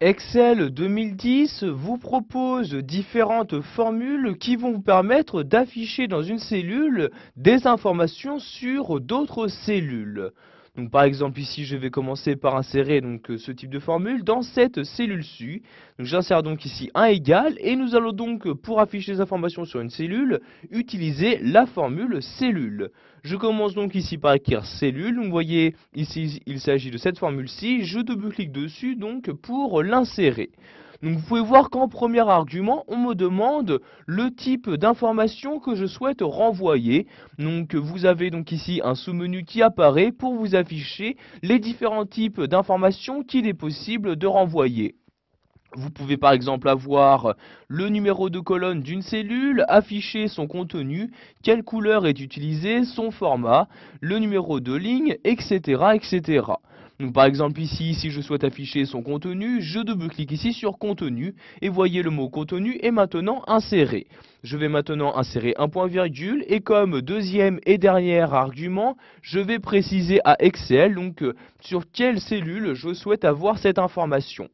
Excel 2010 vous propose différentes formules qui vont vous permettre d'afficher dans une cellule des informations sur d'autres cellules. Donc par exemple ici je vais commencer par insérer ce type de formule dans cette cellule-ci. J'insère donc ici un égal et nous allons donc pour afficher les informations sur une cellule utiliser la formule cellule. Je commence donc ici par écrire cellule. Vous voyez ici il s'agit de cette formule-ci. Je double-clique dessus donc pour l'insérer. Donc vous pouvez voir qu'en premier argument, on me demande le type d'information que je souhaite renvoyer. Donc vous avez donc ici un sous-menu qui apparaît pour vous afficher les différents types d'informations qu'il est possible de renvoyer. Vous pouvez par exemple avoir le numéro de colonne d'une cellule, afficher son contenu, quelle couleur est utilisée, son format, le numéro de ligne, etc. etc. Donc par exemple ici, si je souhaite afficher son contenu, je double-clique ici sur contenu et voyez le mot contenu est maintenant inséré. Je vais maintenant insérer un point virgule et comme deuxième et dernier argument, je vais préciser à Excel sur quelle cellule je souhaite avoir cette information.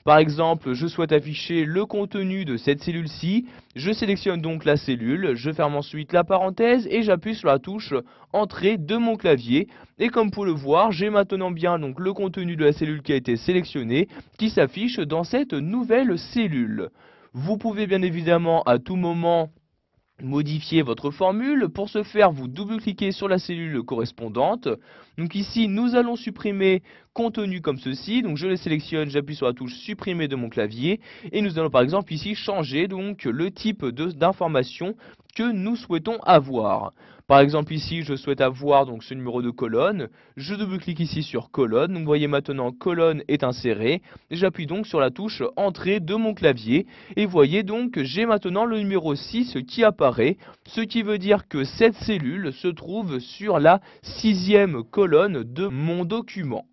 Par exemple, je souhaite afficher le contenu de cette cellule-ci, je sélectionne donc la cellule, je ferme ensuite la parenthèse et j'appuie sur la touche Entrée de mon clavier. Et comme pour le voir, j'ai maintenant bien le contenu de la cellule qui a été sélectionné qui s'affiche dans cette nouvelle cellule. Vous pouvez bien évidemment à tout moment modifier votre formule. Pour ce faire, vous double-cliquez sur la cellule correspondante. Donc ici, nous allons supprimer contenu comme ceci. Donc je le sélectionne, j'appuie sur la touche supprimer de mon clavier. Et nous allons par exemple ici changer le type d'information que nous souhaitons avoir. Par exemple ici, je souhaite avoir ce numéro de colonne. Je double-clique ici sur colonne. Donc vous voyez maintenant colonne est insérée. J'appuie donc sur la touche entrée de mon clavier. Et vous voyez donc j'ai maintenant le numéro 6 qui apparaît. Ce qui veut dire que cette cellule se trouve sur la 6e colonne de mon document.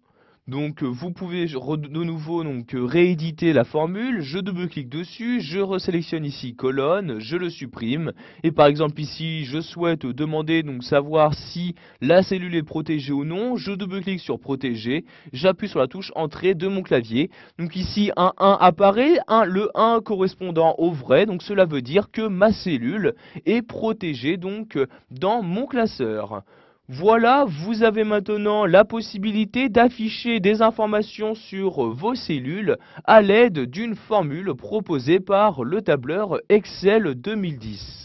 Donc vous pouvez de nouveau rééditer la formule, je double-clique dessus, je resélectionne ici colonne, je le supprime et par exemple ici je souhaite demander savoir si la cellule est protégée ou non, je double-clique sur protéger, j'appuie sur la touche entrée de mon clavier. Donc ici un 1 apparaît, le 1 correspondant au vrai, donc cela veut dire que ma cellule est protégée dans mon classeur. Voilà, vous avez maintenant la possibilité d'afficher des informations sur vos cellules à l'aide d'une formule proposée par le tableur Excel 2010.